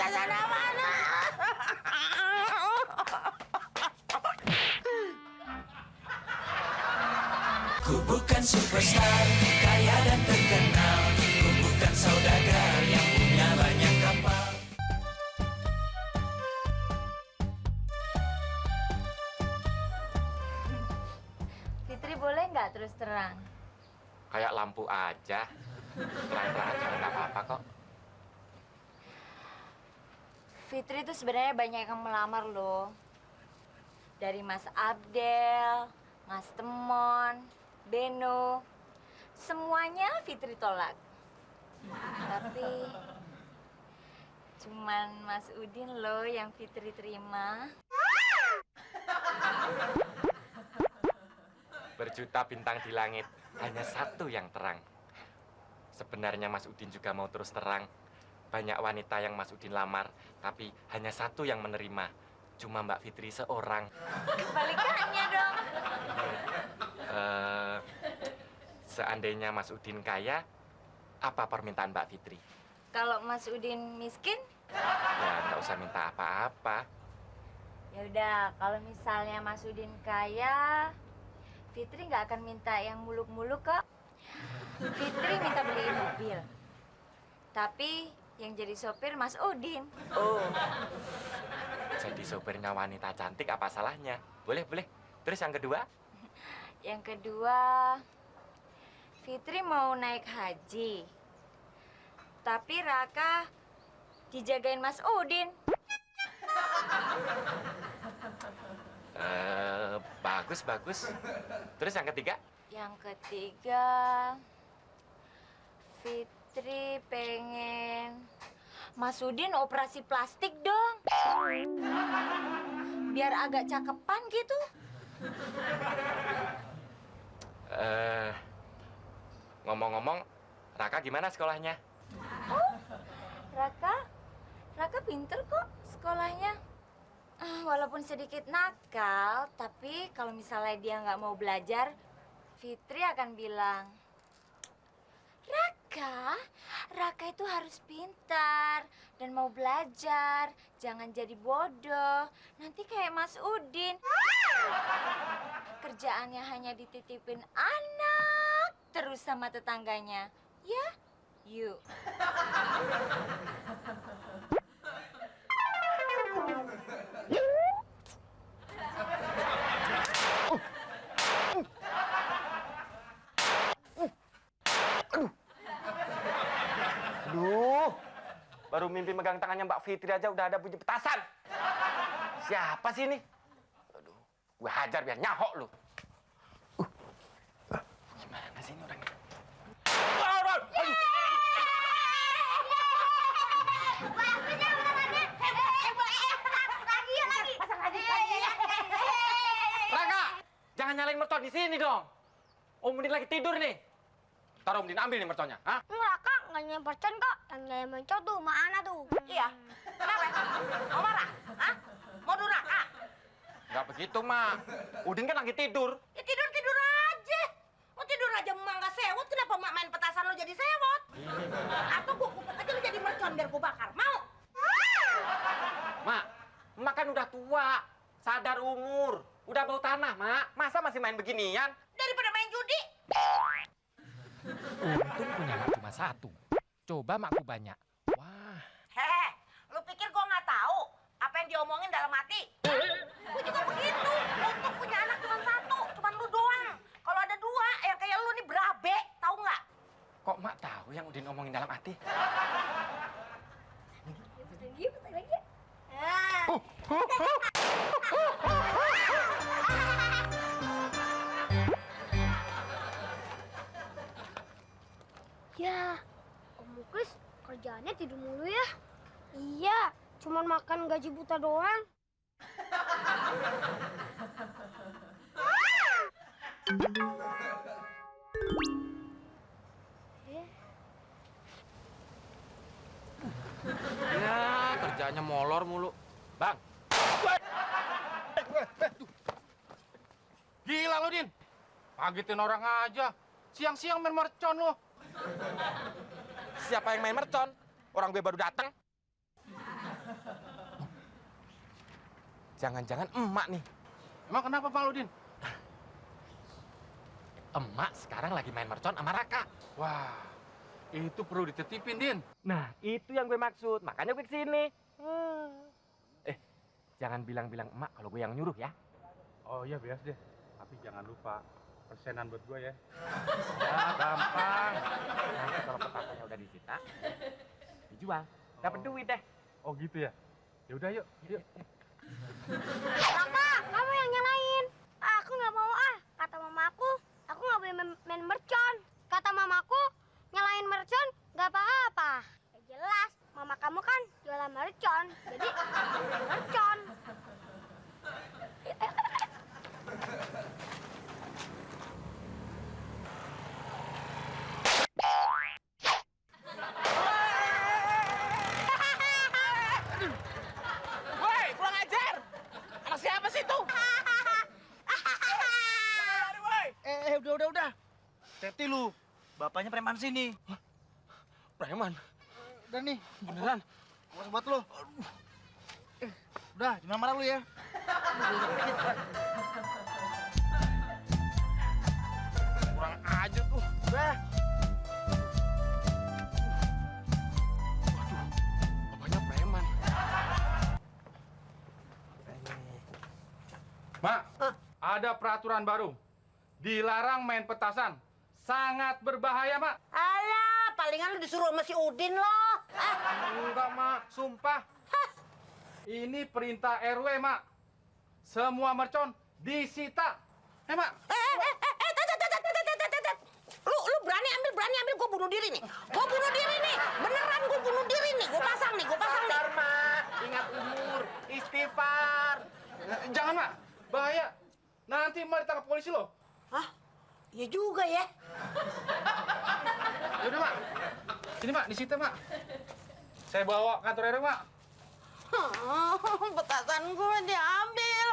sana mana? Ku bukan superstar, kaya dan terkenal. Ku bukan saudagar yang punya banyak kapal. Fitri boleh nggak terus terang? Kayak lampu aja. Terang-terang aja nggak apa-apa kok. Fitri tuh sebenarnya banyak yang melamar loh. Dari Mas Abdel, Mas Temon, Beno. Semuanya Fitri tolak. Tapi cuman Mas Udin loh yang Fitri terima. Berjuta bintang di langit, hanya satu yang terang. Sebenarnya Mas Udin juga mau terus terang. Banyak wanita yang Mas Udin lamar, tapi hanya satu yang menerima. Cuma Mbak Fitri seorang. Kebalikannya dong. Seandainya Mas Udin kaya, apa permintaan Mbak Fitri? Kalau Mas Udin miskin, Ya nggak usah minta apa-apa. ya udah. Kalau misalnya Mas Udin kaya, Fitri nggak akan minta yang muluk-muluk kok. Fitri minta beliin mobil. Tapi yang jadi sopir Mas Udin. Oh, jadi sopirnya wanita cantik apa salahnya? Boleh, boleh. Terus yang kedua? Yang kedua, Fitri mau naik haji. Tapi Raka dijagain Mas Udin. Bagus, bagus. Terus yang ketiga? Yang ketiga, Fitri pengen Mas Udin operasi plastik dong. Biar agak cakepan gitu. Ngomong-ngomong, Raka gimana sekolahnya? Raka pinter kok sekolahnya. Walaupun sedikit nakal, tapi kalau misalnya dia nggak mau belajar, Fitri akan bilang, Raka itu harus pintar dan mau belajar. Jangan jadi bodoh. Nanti kayak Mas Udin. Kerjaannya hanya dititipin anak terus sama tetangganya. Ya, yuk. Aduh, baru mimpi megang tangannya Mbak Fitri aja udah ada bunyi petasan. Siapa sih ini? Aduh, gue hajar biar nyahok lu. Gimana sih ini orangnya? Raka, jangan nyalain mercon di sini dong. Om Udin lagi tidur nih. Taruh Om Udin ambil nih merconnya, hah? Enggak, Kak. Nggak nyamper kok. Yang nyamper tuh mana tuh? Iya. Kenapa? Mau marah? Hah? Mau durhaka? Nggak begitu, Mak. Udin kan lagi tidur. Ya tidur-tidur aja. Mau tidur aja emak nggak sewot, kenapa emak main petasan lo jadi sewot? Atau gua pupuk aja lo jadi mercon biar gua bakar. Mau? Mak, Mak kan udah tua. Sadar umur. Udah bau tanah, Mak. Masa masih main beginian? Daripada main judi. Untung punya mak cuma satu. Coba makku banyak. Wah, Hehe, lu pikir gua nggak tahu apa yang diomongin dalam hati? Gua juga begitu. Untuk punya anak cuma satu, cuma lu doang. Kalau ada dua, yang kayak lu nih berabe, tahu nggak? Kok Mak tahu yang Udin omongin dalam hati? Pesan lagi. Ya, Om Muklis kerjaannya tidur mulu ya. Iya, cuman makan gaji buta doang. ya kerjaannya molor mulu. Bang, Gila lu, Din. Kagetin orang aja. Siang-siang main mercon lu. siapa yang main mercon? Orang gue baru datang. Jangan-jangan emak nih. Emang kenapa Pak Udin? Emak sekarang lagi main mercon sama Raka. Wah, itu perlu ditetipin, Din. Nah, itu yang gue maksud. Makanya gue kesini. Jangan bilang-bilang emak kalau gue yang nyuruh ya. Oh iya, beres deh. Tapi jangan lupa persenan buat gue ya. Ya, gampang. Nanti kalau petasannya udah disita, dijual. Dapat duit deh. Oh gitu ya? Ya udah yuk, yuk. Kakak, kamu yang nyalain. Aku nggak mau ah. Kata mamaku, aku nggak boleh main mercon. Kata mamaku, nyalain mercon nggak apa-apa. Ya jelas, mama kamu kan jualan mercon. Jadi, mercon. Woi, kurang ajar! Anak siapa sih itu? Udah. Teti lu, bapaknya preman sini. Preman? Udah nih, Beneran? awas buat lu. Udah, jangan marah lu ya. Kurang ajar tuh. Udah. Waduh, bapaknya preman. Mak, ada peraturan baru. Dilarang main petasan. Sangat berbahaya, Mak. Alah, palingan lu disuruh sama si Udin loh. Enggak, Mak. Sumpah. Ini perintah RW, Mak. Semua mercon disita. Mak. Lu berani ambil, gua bunuh diri nih. Beneran gua bunuh diri nih. Gua pasang nih. Mak. Ingat umur, istighfar. Jangan, Mak. Bahaya. Nanti Mak ditangkap polisi loh. Hah? Iya juga ya. Ya udah, Mak. Sini, Mak. Disita, Mak. Saya bawa kantor RW, Mak. Petasan gue diambil.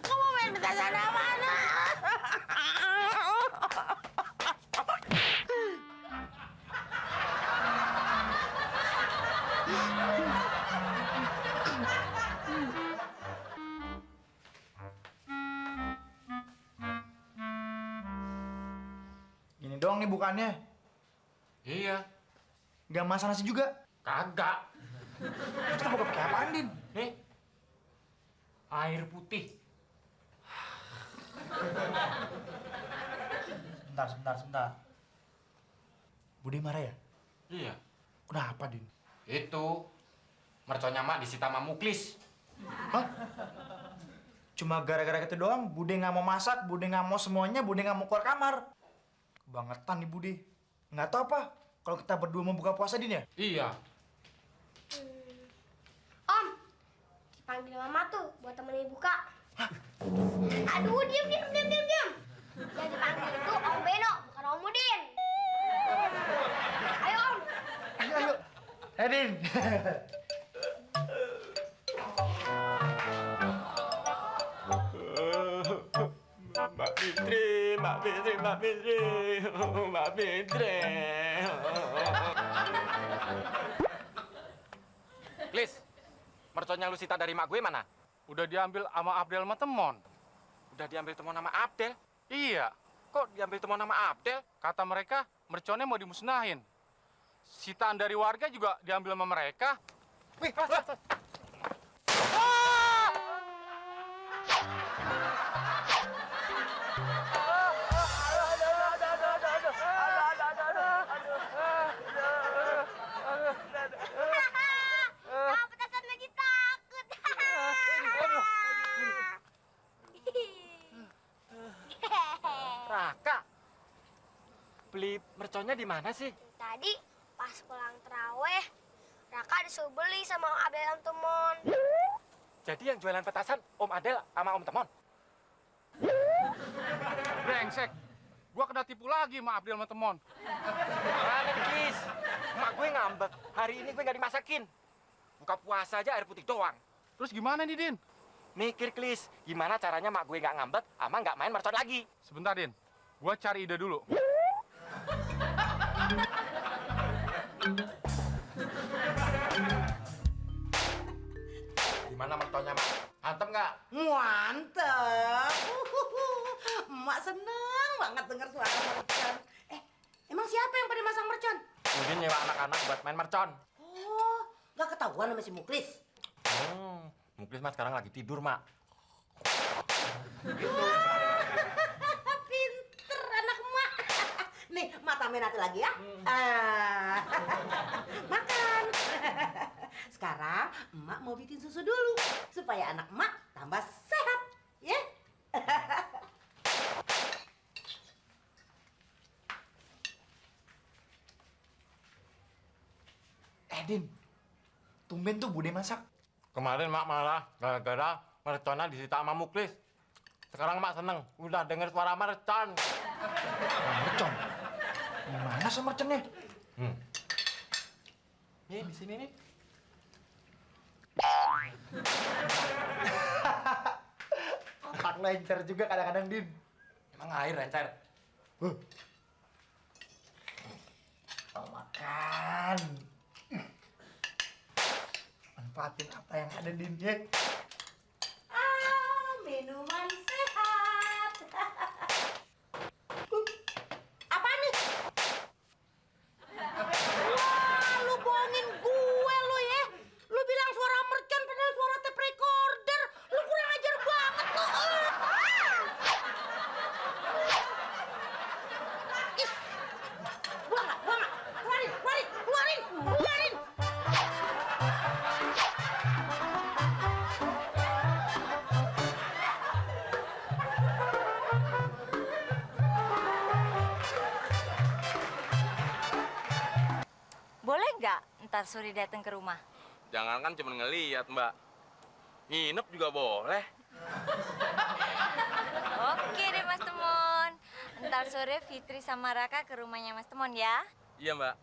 Kamu main petasan mana? Gini doang nih bukannya. Iya. Nggak masak nasi juga. Kagak. Terus kita mau pakai apaan, Din? Nih. Air putih. Sebentar. Budi marah ya? Iya. Kenapa, Din? Itu. Merconnya Mak disita sama Muklis. Hah? Cuma gara-gara gitu doang, Bude nggak mau masak, Bude nggak mau semuanya, Bude nggak mau keluar kamar. Kebangetan nih Bude. Nggak tahu apa, kalau kita berdua mau buka puasa, Din ya? Iya. Om, dipanggil mama tuh buat temenin buka. Aduh, diam. Yang dipanggil itu Om Beno, bukan Om Udin. Ayo, Om. Ayo. Din. Mbak Fitri. Klis, merconnya lu sita dari mak gue mana? Udah diambil sama Abdel sama Temon. Udah diambil teman nama Abdel. Iya. Kok diambil teman nama Abdel? Kata mereka, merconnya mau dimusnahin. Sitaan dari warga juga diambil sama mereka. Wih, Kamu petasan lagi takut. Raka, beli merconnya di mana sih? Tadi pas pulang terawih, Raka disuruh beli sama Om Abdel Om Temon. Jadi yang jualan petasan Om Adel sama Om Temon? Brengsek. Gua kena tipu lagi sama Abdel sama Temon. Mana Kis? Mak gue ngambek. Hari ini gue nggak dimasakin. Buka puasa aja air putih doang. Terus gimana nih, Din? Mikir, Klis. Gimana caranya mak gue nggak ngambek sama nggak main mercon lagi? Sebentar, Din. Gua cari ide dulu. dimasang mercon? Udin nyewa anak-anak buat main mercon. Oh, nggak ketahuan sama si Muklis. Muklis Mak sekarang lagi tidur, Mak. Pinter anak emak. Nih, emak tambahin satu lagi ya. Makan. Sekarang emak mau bikin susu dulu supaya anak emak tambah sehat, ya. Din, tumben tuh Bude masak. Kemarin Mak malah gara-gara merconnya disita sama Muklis. Sekarang Mak seneng, udah denger suara mercon. Mercon? Gimana sih merconnya? Nih, di sini nih. Otak lancar juga kadang-kadang, Din. Emang air encer. Mau makan. Manfaatin apa yang ada, Din, ya? Minuman sehat. Apa nih? Wah, lu bohongin gue lu ya. Lu bilang suara mercon padahal suara tape recorder. Lu kurang ajar banget lu. Ih. Buang nggak? Buang nggak? Keluarin, keluarin, keluarin, keluarin. Boleh nggak ntar sore datang ke rumah? Jangan kan cuma ngeliat, Mbak. Nginep juga boleh. Oke deh Mas Temon. Ntar sore Fitri sama Raka ke rumahnya Mas Temon ya. Iya, Mbak.